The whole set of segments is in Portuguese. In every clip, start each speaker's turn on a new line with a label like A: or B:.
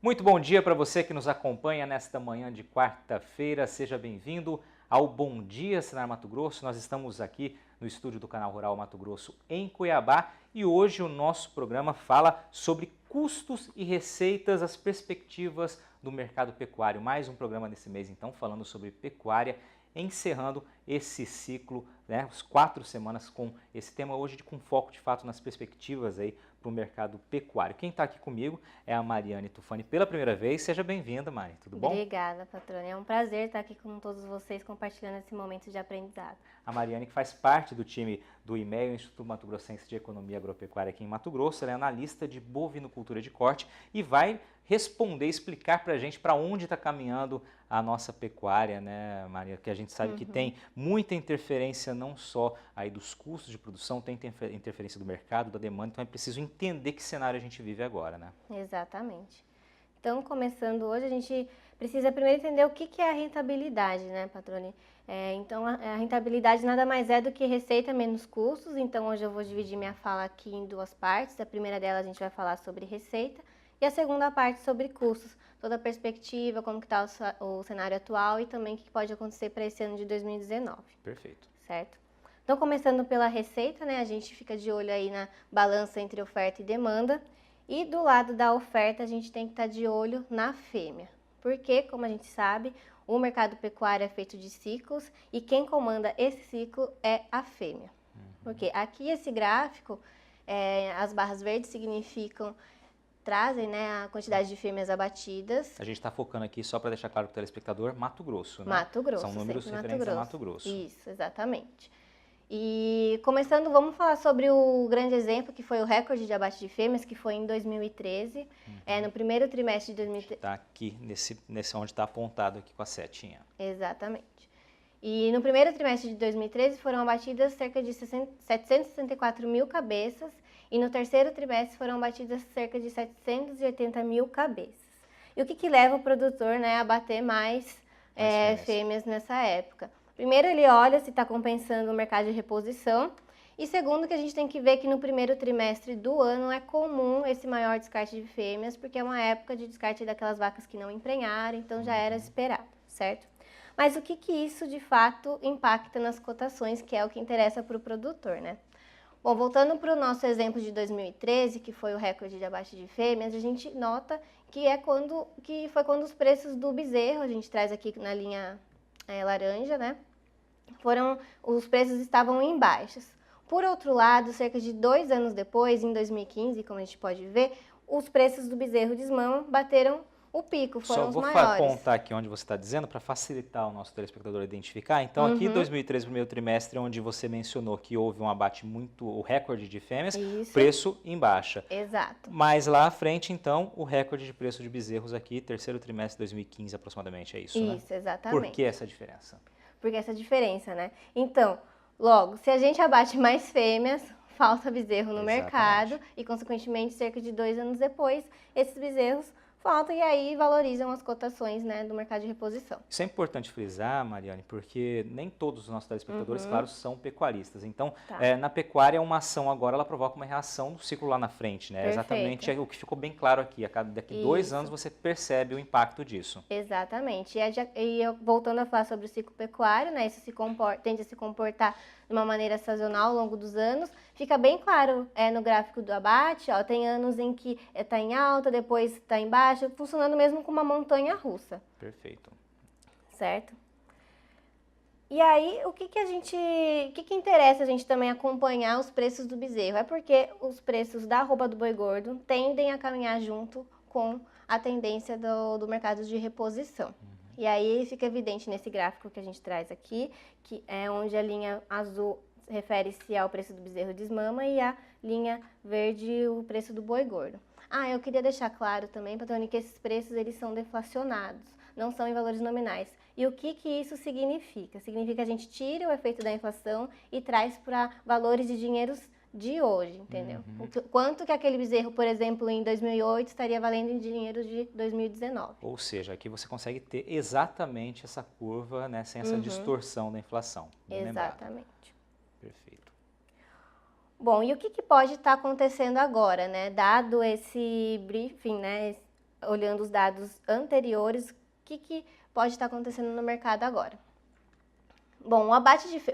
A: Muito bom dia para você que nos acompanha nesta manhã de quarta-feira. Seja bem-vindo ao Bom Dia Senar Mato Grosso. Nós estamos aqui no estúdio do Canal Rural Mato Grosso em Cuiabá e hoje o nosso programa fala sobre custos e receitas, as perspectivas do mercado pecuário. Mais um programa nesse mês, então, falando sobre pecuária, encerrando esse ciclo, né, as 4 semanas com esse tema hoje com foco de fato nas perspectivas aí para o mercado pecuário. Quem está aqui comigo é a Mariane Tufani pela primeira vez. Seja bem-vinda, Mari, tudo bom?
B: Obrigada, patrona. É um prazer estar aqui com todos vocês compartilhando esse momento de aprendizado.
A: A Mariane, que faz parte do time do IMEA, Instituto Mato Grossense de Economia Agropecuária aqui em Mato Grosso, ela é analista de bovinocultura de corte e vai responder, explicar para a gente para onde está caminhando a nossa pecuária, né, Maria? Que a gente sabe que tem muita interferência não só aí dos custos de produção, tem interferência do mercado, da demanda, então é preciso entender que cenário a gente vive agora, né?
B: Exatamente. Então, começando hoje, a gente precisa primeiro entender o que é a rentabilidade, né, patrone? Então, a rentabilidade nada mais é do que receita menos custos. Então, hoje eu vou dividir minha fala aqui em 2 partes. A primeira delas a gente vai falar sobre receita e a segunda parte sobre custos. Toda a perspectiva, como que está o cenário atual e também o que pode acontecer para esse ano de 2019.
A: Perfeito.
B: Certo? Então, começando pela receita, né, a gente fica de olho aí na balança entre oferta e demanda. E do lado da oferta, a gente tem que estar de olho na fêmea. Porque, como a gente sabe, o mercado pecuário é feito de ciclos e quem comanda esse ciclo é a fêmea. Porque aqui esse gráfico, as barras verdes trazem, né, a quantidade de fêmeas abatidas.
A: A gente está focando aqui, só para deixar claro para o telespectador, Mato Grosso, né?
B: Mato Grosso.
A: São números referentes a Mato Grosso.
B: Isso, exatamente. E começando, vamos falar sobre o grande exemplo que foi o recorde de abate de fêmeas, que foi em 2013, no primeiro trimestre de 2013.
A: Está aqui, nesse onde está apontado aqui com a setinha.
B: Exatamente. E no primeiro trimestre de 2013 foram abatidas cerca de 764 mil cabeças e no terceiro trimestre foram abatidas cerca de 780 mil cabeças. E o que leva o produtor, né, a abater mais fêmeas nessa época? Primeiro, ele olha se está compensando o mercado de reposição. E segundo, que a gente tem que ver que no primeiro trimestre do ano é comum esse maior descarte de fêmeas, porque é uma época de descarte daquelas vacas que não emprenharam, então já era esperado, certo? Mas o que isso de fato impacta nas cotações, que é o que interessa para o produtor, né? Bom, voltando para o nosso exemplo de 2013, que foi o recorde de abate de fêmeas, a gente nota que foi quando os preços do bezerro, a gente traz aqui na linha laranja, né? Os preços estavam em baixas. Por outro lado, cerca de 2 anos depois, em 2015, como a gente pode ver, os preços do bezerro de desmama bateram o pico, foram os maiores.
A: Só vou apontar aqui onde você está dizendo para facilitar o nosso telespectador identificar. Então, aqui 2013, primeiro trimestre, onde você mencionou que houve um abate o recorde de fêmeas, preço em baixa.
B: Exato.
A: Mas lá à frente, então, o recorde de preço de bezerros aqui, terceiro trimestre de 2015 aproximadamente, é isso, né?
B: Isso, exatamente.
A: Por que essa diferença?
B: Porque essa diferença, né? Então, logo, se a gente abate mais fêmeas, falta bezerro no mercado e, consequentemente, cerca de 2 anos depois, esses bezerros faltam e aí valorizam as cotações, né, do mercado de reposição.
A: Isso é importante frisar, Mariane, porque nem todos os nossos telespectadores, claro, são pecuaristas. Então, na pecuária, uma ação agora, ela provoca uma reação do ciclo lá na frente, né? Exatamente o que ficou bem claro aqui. Daqui 2 anos você percebe o impacto disso.
B: Exatamente. E voltando a falar sobre o ciclo pecuário, né, isso tende a se comportar de uma maneira sazonal ao longo dos anos. Fica bem claro no gráfico do abate, ó, tem anos em que está em alta, depois está em baixa, funcionando mesmo como uma montanha russa.
A: Perfeito.
B: Certo? E aí, o que interessa a gente também acompanhar os preços do bezerro? É porque os preços da arroba do boi gordo tendem a caminhar junto com a tendência do mercado de reposição. E aí fica evidente nesse gráfico que a gente traz aqui, que é onde a linha azul refere-se ao preço do bezerro de desmama e a linha verde o preço do boi gordo. Eu queria deixar claro também, patrone, que esses preços eles são deflacionados, não são em valores nominais. E o que isso significa? Significa que a gente tira o efeito da inflação e traz para valores de dinheiros de hoje, entendeu? Quanto que aquele bezerro, por exemplo, em 2008 estaria valendo em dinheiro de 2019.
A: Ou seja, aqui você consegue ter exatamente essa curva, né, sem essa distorção da inflação.
B: Exatamente.
A: Perfeito.
B: Bom, e o que pode estar acontecendo agora, né? Dado esse briefing, né, olhando os dados anteriores, o que pode estar acontecendo no mercado agora. Bom,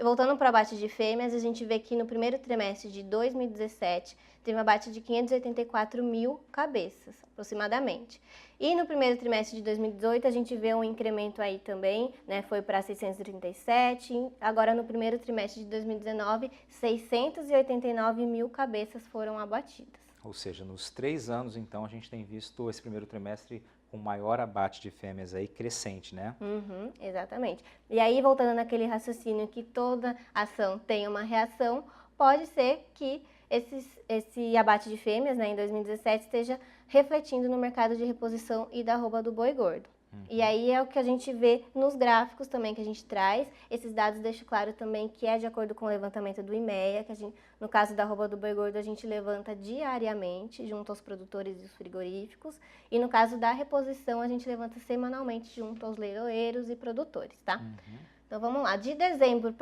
B: voltando para o abate de fêmeas, a gente vê que no primeiro trimestre de 2017 teve um abate de 584 mil cabeças, aproximadamente. E no primeiro trimestre de 2018 a gente vê um incremento aí também, né, foi para 637, agora no primeiro trimestre de 2019, 689 mil cabeças foram abatidas.
A: Ou seja, nos 3 anos, então, a gente tem visto esse primeiro trimestre com maior abate de fêmeas aí crescente, né?
B: Uhum, exatamente. E aí, voltando naquele raciocínio que toda ação tem uma reação, pode ser que esse abate de fêmeas, né, em 2017 esteja refletindo no mercado de reposição e da arroba do boi gordo. E aí é o que a gente vê nos gráficos também que a gente traz. Esses dados deixam claro também que é de acordo com o levantamento do IMEA, que no caso da arroba do boi gordo a gente levanta diariamente junto aos produtores e os frigoríficos. E no caso da reposição a gente levanta semanalmente junto aos leiloeiros e produtores, tá? Então vamos lá, de dezembro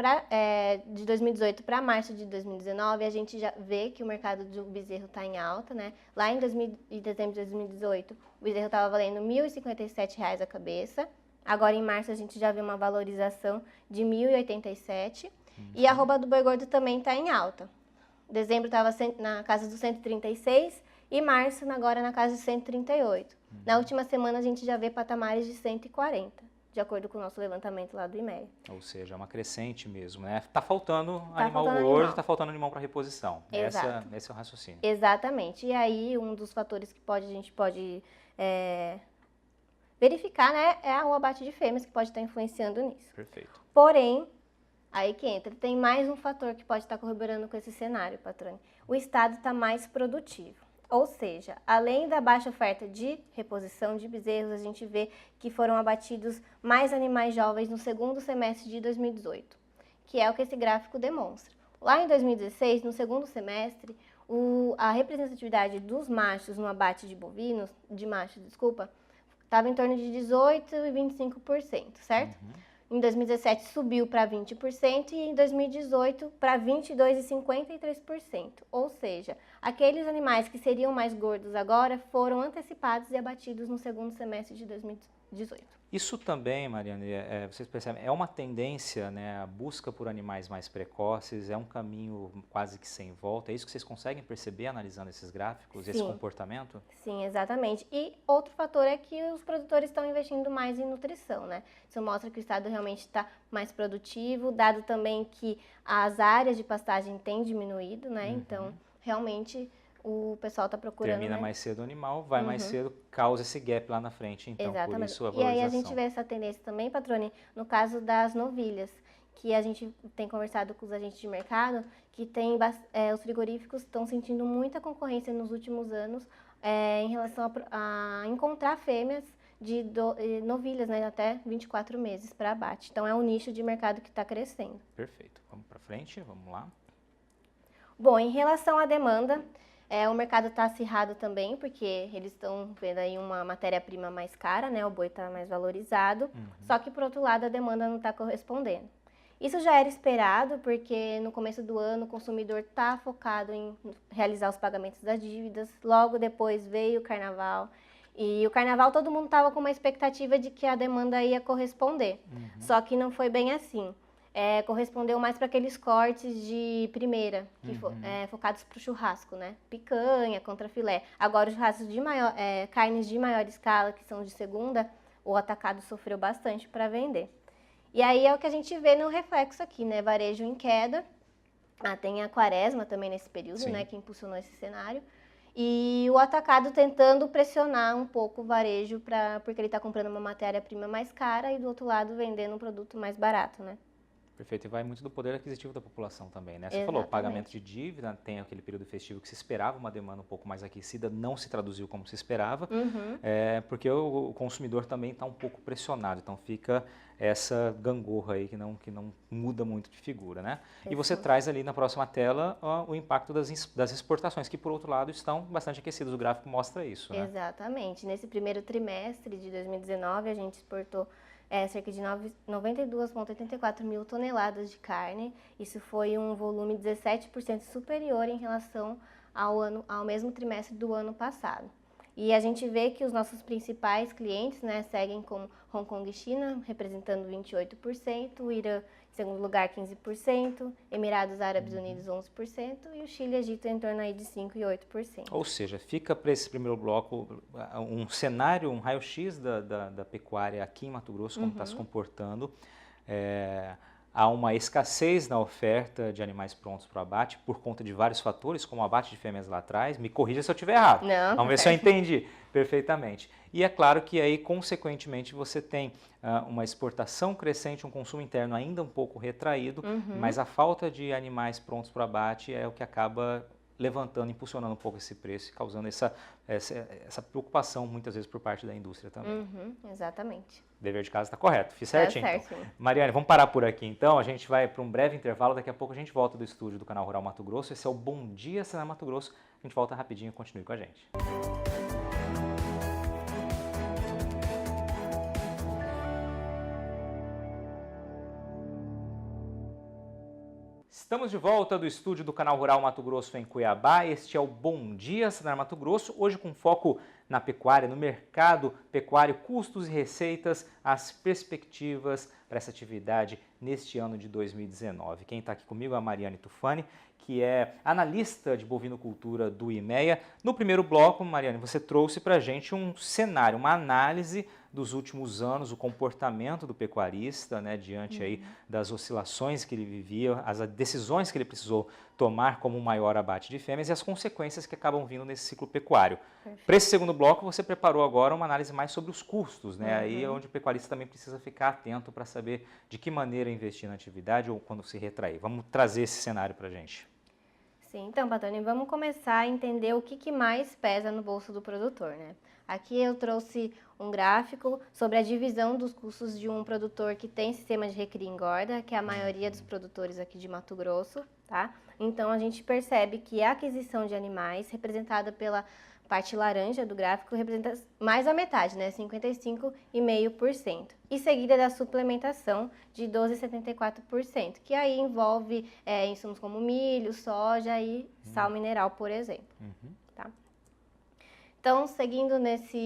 B: de 2018 para março de 2019, a gente já vê que o mercado do bezerro está em alta, né? Lá em dezembro de 2018, o bezerro estava valendo R$ 1.057 a cabeça. Agora em março a gente já vê uma valorização de R$ 1.087. E a arroba do boi gordo também está em alta. Dezembro estava na casa dos 136 e março agora na casa de 138. Na última semana a gente já vê patamares de 140. De acordo com o nosso levantamento lá do IMEA.
A: Ou seja, é uma crescente mesmo, né? Tá faltando
B: Tá
A: animal
B: faltando
A: gordo,
B: animal.
A: tá faltando animal para reposição.
B: Exato.
A: Esse é o raciocínio.
B: Exatamente. E aí, um dos fatores que a gente pode verificar, né, é o abate de fêmeas, que pode estar influenciando nisso.
A: Perfeito.
B: Porém, aí que entra, tem mais um fator que pode estar corroborando com esse cenário, patrone. O estado está mais produtivo. Ou seja, além da baixa oferta de reposição de bezerros, a gente vê que foram abatidos mais animais jovens no segundo semestre de 2018, que é o que esse gráfico demonstra. Lá em 2016, no segundo semestre, a representatividade dos machos no abate de machos, estava em torno de 18% e 25%, certo? Em 2017 subiu para 20% e em 2018 para 22% e 53%. Ou seja, aqueles animais que seriam mais gordos agora foram antecipados e abatidos no segundo semestre de 2018.
A: Isso também, Mariane, vocês percebem, é uma tendência, né, a busca por animais mais precoces, é um caminho quase que sem volta, é isso que vocês conseguem perceber analisando esses gráficos,
B: Sim.
A: Esse comportamento?
B: Sim, exatamente. E outro fator é que os produtores estão investindo mais em nutrição, né? Isso mostra que o estado realmente está mais produtivo, dado também que as áreas de pastagem têm diminuído, né? Então, realmente o pessoal está procurando.
A: Termina
B: né?
A: mais cedo o animal, vai mais cedo, causa esse gap lá na frente, então,
B: Exatamente.
A: por isso a
B: E
A: valorização.
B: aí a gente vê essa tendência também, patrone, no caso das novilhas, que a gente tem conversado com os agentes de mercado, que os frigoríficos estão sentindo muita concorrência nos últimos anos em relação a encontrar fêmeas de novilhas, né, até 24 meses para abate. Então é um nicho de mercado que está crescendo.
A: Perfeito. Vamos para frente, vamos lá.
B: Bom, em relação à demanda, o mercado está acirrado também, porque eles estão vendo aí uma matéria-prima mais cara, né? O boi está mais valorizado, só que por outro lado a demanda não está correspondendo. Isso já era esperado, porque no começo do ano o consumidor está focado em realizar os pagamentos das dívidas, logo depois veio o carnaval, e o carnaval todo mundo estava com uma expectativa de que a demanda ia corresponder, só que não foi bem assim. Correspondeu mais para aqueles cortes de primeira, que focados para o churrasco, né? Picanha, contrafilé. Agora, os churrascos de carnes de maior escala, que são de segunda, o atacado sofreu bastante para vender. E aí é o que a gente vê no reflexo aqui, né? Varejo em queda. Tem a quaresma também nesse período, né? Que impulsionou esse cenário. E o atacado tentando pressionar um pouco o varejo, porque ele está comprando uma matéria-prima mais cara e do outro lado vendendo um produto mais barato, né?
A: Perfeito, e vai muito do poder aquisitivo da população também, né? Você falou, pagamento de dívida, tem aquele período festivo que se esperava uma demanda um pouco mais aquecida, não se traduziu como se esperava, porque o consumidor também está um pouco pressionado, então fica essa gangorra aí que não muda muito de figura, né? E você traz ali na próxima tela o impacto das exportações, que por outro lado estão bastante aquecidas, o gráfico mostra isso, né?
B: Exatamente, nesse primeiro trimestre de 2019 a gente exportou cerca de 92,84 mil toneladas de carne. Isso foi um volume 17% superior em relação ao mesmo trimestre do ano passado. E a gente vê que os nossos principais clientes, né, seguem como Hong Kong e China, representando 28%, o Irã em segundo lugar 15%, Emirados Árabes Unidos 11% e o Chile e Egito em torno aí de 5% e 8%.
A: Ou seja, fica para esse primeiro bloco um cenário, um raio-x da pecuária aqui em Mato Grosso, como está se comportando. Há uma escassez na oferta de animais prontos para o abate por conta de vários fatores, como o abate de fêmeas lá atrás. Me corrija se eu estiver errado.
B: Não,
A: vamos ver se eu entendi perfeitamente. E é claro que aí, consequentemente, você tem uma exportação crescente, um consumo interno ainda um pouco retraído, mas a falta de animais prontos para o abate é o que acaba levantando, impulsionando um pouco esse preço e causando essa preocupação muitas vezes por parte da indústria também.
B: Exatamente.
A: Dever de casa está correto, fiz certinho?
B: Tá certo,
A: então. Mariane, vamos parar por aqui então, a gente vai para um breve intervalo, daqui a pouco a gente volta do estúdio do Canal Rural Mato Grosso, esse é o Bom Dia Senar Mato Grosso, a gente volta rapidinho, continue com a gente. Estamos de volta do estúdio do Canal Rural Mato Grosso em Cuiabá. Este é o Bom Dia Senar Mato Grosso, hoje com foco na pecuária, no mercado pecuário, custos e receitas, as perspectivas para essa atividade neste ano de 2019. Quem está aqui comigo é a Mariane Tufani, que é analista de bovinocultura do IMEA. No primeiro bloco, Mariane, você trouxe para a gente um cenário, uma análise dos últimos anos, o comportamento do pecuarista, né, diante aí das oscilações que ele vivia, as decisões que ele precisou tomar como um maior abate de fêmeas e as consequências que acabam vindo nesse ciclo pecuário. Para esse segundo bloco, você preparou agora uma análise mais sobre os custos, né? Aí é onde o pecuarista também precisa ficar atento para saber de que maneira investir na atividade ou quando se retrair. Vamos trazer esse cenário para a gente.
B: Sim, então, Patrone, vamos começar a entender o que mais pesa no bolso do produtor, né? Aqui eu trouxe um gráfico sobre a divisão dos custos de um produtor que tem sistema de recria e engorda, que é a maioria dos produtores aqui de Mato Grosso, tá? Então, a gente percebe que a aquisição de animais, representada pela parte laranja do gráfico, representa mais a metade, né? 55,5%. E seguida da suplementação de 12,74%, que aí envolve insumos como milho, soja e sal mineral, por exemplo. Tá? Então, seguindo nessa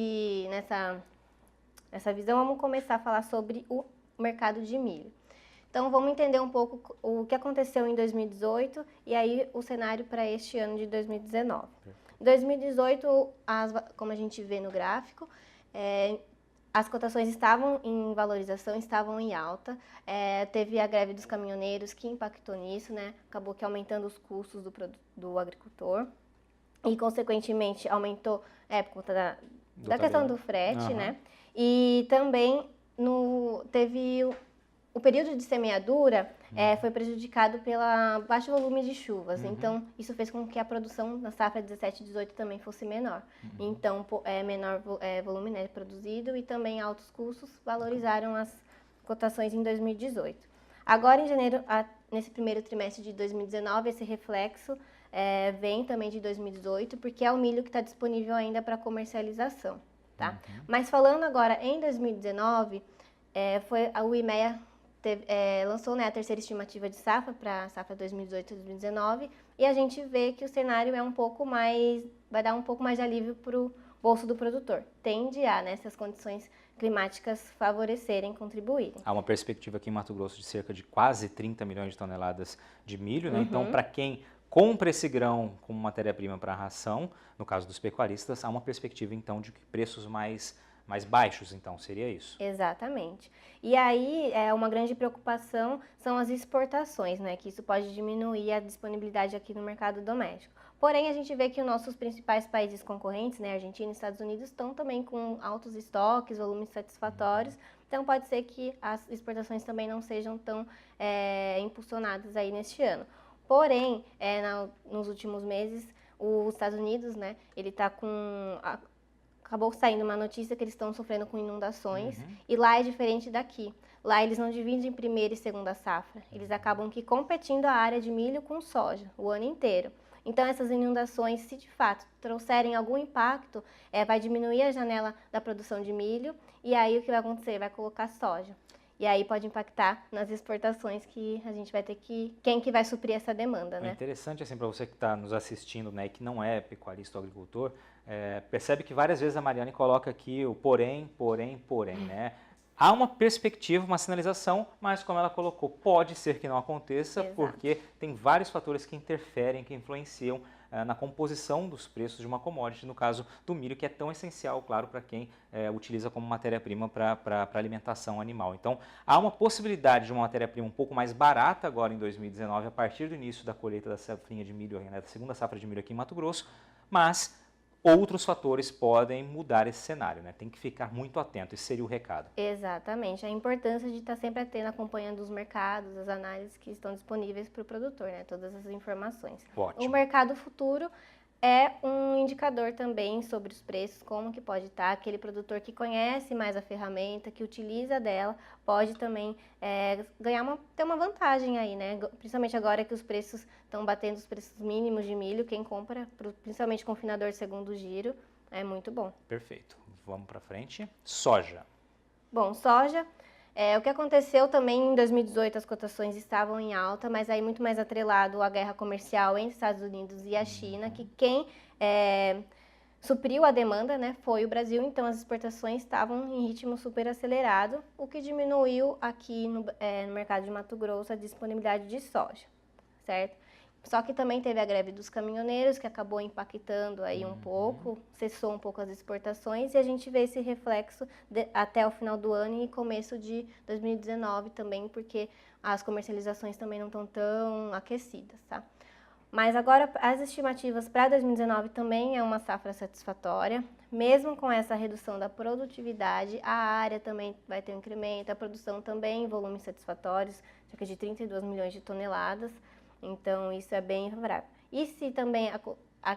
B: visão, vamos começar a falar sobre o mercado de milho. Então, vamos entender um pouco o que aconteceu em 2018 e aí o cenário para este ano de 2019. Em 2018, como a gente vê no gráfico, as cotações estavam em valorização, estavam em alta. Teve a greve dos caminhoneiros que impactou nisso, né? Acabou que aumentando os custos do agricultor e, consequentemente, aumentou por conta da questão do frete, né? E também teve o período de semeadura foi prejudicado pelo baixo volume de chuvas. Então, isso fez com que a produção na safra 17/18 também fosse menor. Então, menor volume, né, produzido e também altos custos valorizaram as cotações em 2018. Agora, em janeiro, nesse primeiro trimestre de 2019, esse reflexo vem também de 2018, porque é o milho que está disponível ainda para comercialização. Tá? Mas falando agora em 2019, o IMEA lançou, né, a terceira estimativa de safra para a safra 2018-2019 e a gente vê que o cenário vai dar um pouco mais de alívio para o bolso do produtor. Tende a, né, essas condições climáticas favorecerem, contribuírem.
A: Há uma perspectiva aqui em Mato Grosso de cerca de quase 30 milhões de toneladas de milho, né? Então, para quem compra esse grão como matéria-prima para a ração, no caso dos pecuaristas, há uma perspectiva então de preços mais baixos, então, seria isso?
B: Exatamente. E aí, uma grande preocupação são as exportações, né? Que isso pode diminuir a disponibilidade aqui no mercado doméstico. Porém, a gente vê que os nossos principais países concorrentes, né, Argentina e Estados Unidos, estão também com altos estoques, volumes satisfatórios. Então, pode ser que as exportações também não sejam tão impulsionadas aí neste ano. Porém, nos últimos meses, os Estados Unidos, né, ele está acabou saindo uma notícia que eles estão sofrendo com inundações e lá é diferente daqui. Lá eles não dividem primeira e segunda safra. Eles acabam competindo a área de milho com soja o ano inteiro. Então essas inundações, se de fato trouxerem algum impacto, vai diminuir a janela da produção de milho e aí o que vai acontecer? Vai colocar soja. E aí pode impactar nas exportações que a gente vai ter quem que vai suprir essa demanda, né?
A: É interessante, assim, para você que está nos assistindo, né, e que não é pecuarista ou agricultor, percebe que várias vezes a Mariane coloca aqui o porém, né? Há uma perspectiva, uma sinalização, mas como ela colocou, pode ser que não aconteça,
B: Exato.
A: porque tem vários fatores que interferem, que influenciam na composição dos preços de uma commodity, no caso do milho, que é tão essencial, claro, para quem utiliza como matéria-prima para alimentação animal. Então, há uma possibilidade de uma matéria-prima um pouco mais barata agora em 2019, a partir do início da colheita da safrinha de milho, né, da segunda safra de milho aqui em Mato Grosso, mas outros fatores podem mudar esse cenário, né? Tem que ficar muito atento, esse seria o recado.
B: Exatamente, a importância de estar sempre atento, acompanhando os mercados, as análises que estão disponíveis para o produtor, né? Todas as informações.
A: Ótimo.
B: O mercado futuro é um indicador também sobre os preços, como que pode estar. Aquele produtor que conhece mais a ferramenta, que utiliza dela, pode também ter uma vantagem aí, né? Principalmente agora que os preços estão batendo os preços mínimos de milho, quem compra, principalmente confinador segundo giro, é muito bom.
A: Perfeito. Vamos para frente. Soja.
B: Bom, soja, o que aconteceu também em 2018, as cotações estavam em alta, mas aí muito mais atrelado à guerra comercial entre Estados Unidos e a China, que quem supriu a demanda, né, foi o Brasil, então as exportações estavam em ritmo super acelerado, o que diminuiu aqui no mercado de Mato Grosso a disponibilidade de soja, certo? Só que também teve a greve dos caminhoneiros, que acabou impactando aí um pouco, cessou um pouco as exportações, e a gente vê esse reflexo até o final do ano e começo de 2019 também, porque as comercializações também não estão tão aquecidas, tá? Mas agora as estimativas para 2019 também é uma safra satisfatória, mesmo com essa redução da produtividade, a área também vai ter um incremento, a produção também em volumes satisfatórios, cerca de 32 milhões de toneladas, então isso é bem favorável. E se também,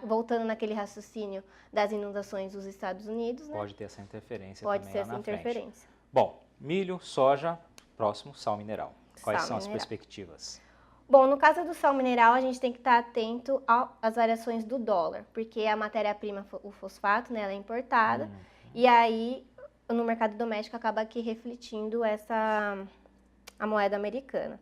B: voltando naquele raciocínio das inundações dos Estados Unidos,
A: pode ter essa interferência
B: pode
A: também
B: ser
A: lá
B: essa
A: na
B: interferência.
A: frente. Bom, milho, soja, próximo, sal mineral. Quais
B: Sal
A: são as
B: mineral.
A: perspectivas?
B: Bom, no caso do sal mineral, a gente tem que estar atento às variações do dólar, porque a matéria-prima, o fosfato, né, ela é importada, e aí no mercado doméstico acaba aqui refletindo a moeda americana.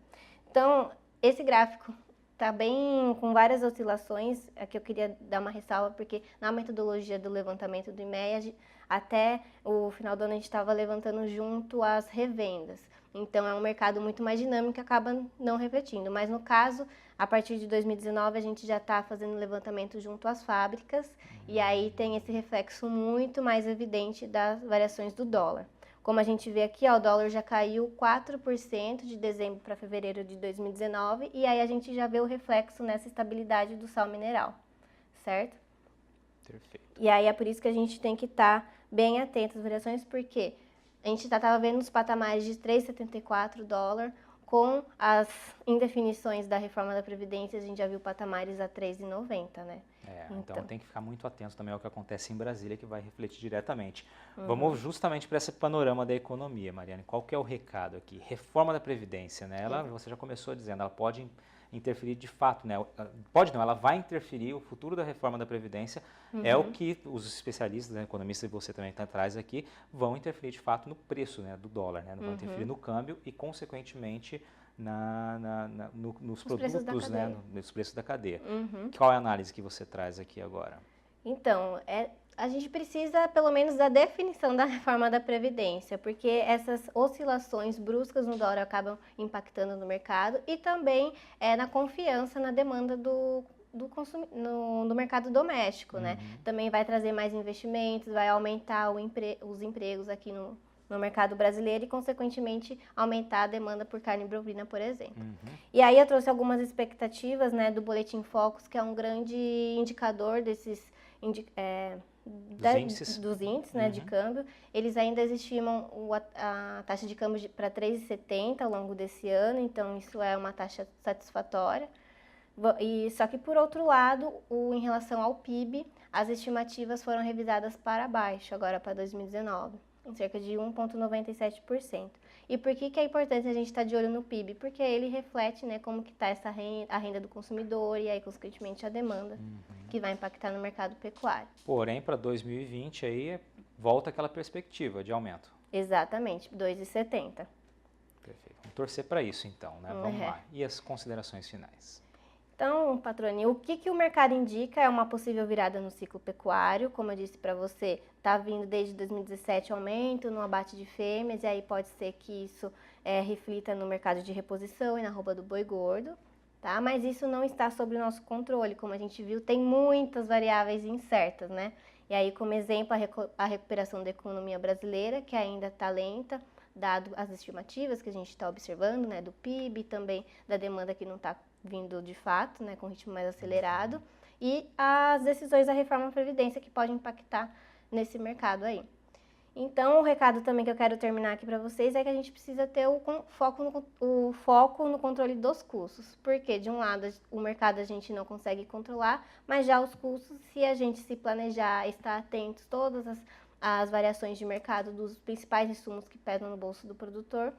B: Então, esse gráfico está bem com várias oscilações, aqui eu queria dar uma ressalva, porque na metodologia do levantamento do IMEA, até o final do ano a gente estava levantando junto às revendas. Então, é um mercado muito mais dinâmico que acaba não refletindo. Mas, no caso, a partir de 2019, a gente já está fazendo levantamento junto às fábricas, e aí tem esse reflexo muito mais evidente das variações do dólar. Como a gente vê aqui, ó, o dólar já caiu 4% de dezembro para fevereiro de 2019, e aí a gente já vê o reflexo nessa estabilidade do sal mineral, certo?
A: Perfeito.
B: E aí é por isso que a gente tem que estar bem atento às variações, porque a gente já estava vendo os patamares de 3,74 dólar, com as indefinições da reforma da Previdência, a gente já viu patamares a 3,90, né?
A: Então tem que ficar muito atento também ao que acontece em Brasília, que vai refletir diretamente. Vamos justamente para esse panorama da economia, Mariane. Qual que é o recado aqui? Reforma da Previdência, né? Você já começou dizendo, ela pode interferir de fato, né? Pode não, ela vai interferir, o futuro da reforma da Previdência é o que os especialistas, né, economistas, e você também está atrás aqui, vão interferir de fato no preço, né, do dólar, né? Vão interferir no câmbio e, consequentemente, nos produtos, né, nos preços da cadeia. Qual é a análise que você traz aqui agora?
B: Então, a gente precisa, pelo menos, da definição da reforma da Previdência, porque essas oscilações bruscas no dólar acabam impactando no mercado e também na confiança na demanda do mercado doméstico, né? Também vai trazer mais investimentos, vai aumentar os empregos aqui no mercado brasileiro e, consequentemente, aumentar a demanda por carne bovina, por exemplo. E aí eu trouxe algumas expectativas, né, do Boletim Focus, que é um grande indicador dos índices, né, de câmbio. Eles ainda estimam a taxa de câmbio para 3,70 ao longo desse ano, então isso é uma taxa satisfatória. Só que, por outro lado, em relação ao PIB, as estimativas foram revisadas para baixo, agora para 2019, em cerca de 1,97%. E por que é importante a gente estar de olho no PIB? Porque ele reflete, né, como que está a renda do consumidor e aí, consequentemente, a demanda, que vai impactar no mercado pecuário.
A: Porém, para 2020, aí volta aquela perspectiva de aumento.
B: Exatamente, 2,70.
A: Perfeito. Vamos torcer para isso, então, né? Vamos lá. E as considerações finais?
B: Então, Patrone, o que o mercado indica é uma possível virada no ciclo pecuário. Como eu disse para você, está vindo desde 2017 aumento no abate de fêmeas, e aí pode ser que isso reflita no mercado de reposição e na arroba do boi gordo, tá? Mas isso não está sob o nosso controle. Como a gente viu, tem muitas variáveis incertas, né? E aí, como exemplo, a recuperação da economia brasileira, que ainda está lenta, dado as estimativas que a gente está observando, né, do PIB, também da demanda que não está vindo de fato, né, com ritmo mais acelerado, e as decisões da reforma da Previdência que podem impactar nesse mercado aí. Então, o recado também que eu quero terminar aqui para vocês é que a gente precisa ter o foco no controle dos custos, porque de um lado o mercado a gente não consegue controlar, mas já os custos, se a gente se planejar, estar atento todas as variações de mercado dos principais insumos que pesam no bolso do produtor,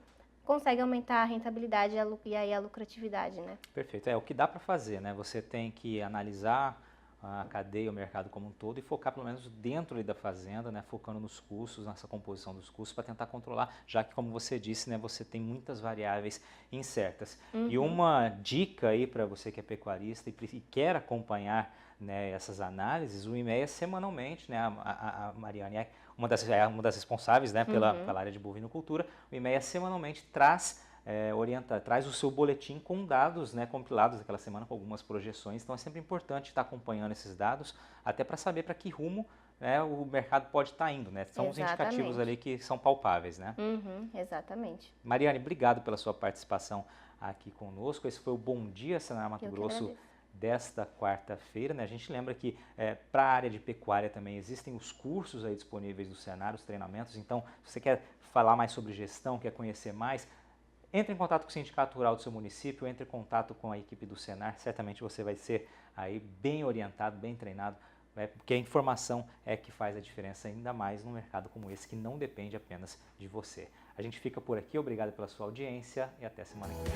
B: consegue aumentar a rentabilidade e aí a lucratividade, né?
A: Perfeito. É o que dá para fazer, né? Você tem que analisar a cadeia, o mercado como um todo e focar pelo menos dentro ali da fazenda, né? Focando nos custos, nessa composição dos custos para tentar controlar, já que como você disse, né? Você tem muitas variáveis incertas. E uma dica aí para você que é pecuarista e quer acompanhar, né, essas análises, o IMEA semanalmente, né? A Mariane é uma das responsáveis, né, pela área de bovinocultura. O IMEA semanalmente traz traz o seu boletim com dados, né, compilados daquela semana com algumas projeções. Então é sempre importante estar acompanhando esses dados, até para saber para que rumo, né, o mercado pode estar indo, né? São os indicativos ali que são palpáveis, né?
B: Exatamente.
A: Mariane, obrigado pela sua participação aqui conosco. Esse foi o Bom Dia Senar Mato Grosso desta quarta-feira, né? A gente lembra que para a área de pecuária também existem os cursos aí disponíveis do Senar, os treinamentos. Então, se você quer falar mais sobre gestão, quer conhecer mais, entre em contato com o Sindicato Rural do seu município, entre em contato com a equipe do Senar, certamente você vai ser aí bem orientado, bem treinado, porque a informação é que faz a diferença, ainda mais num mercado como esse, que não depende apenas de você. A gente fica por aqui, obrigado pela sua audiência e até semana que vem.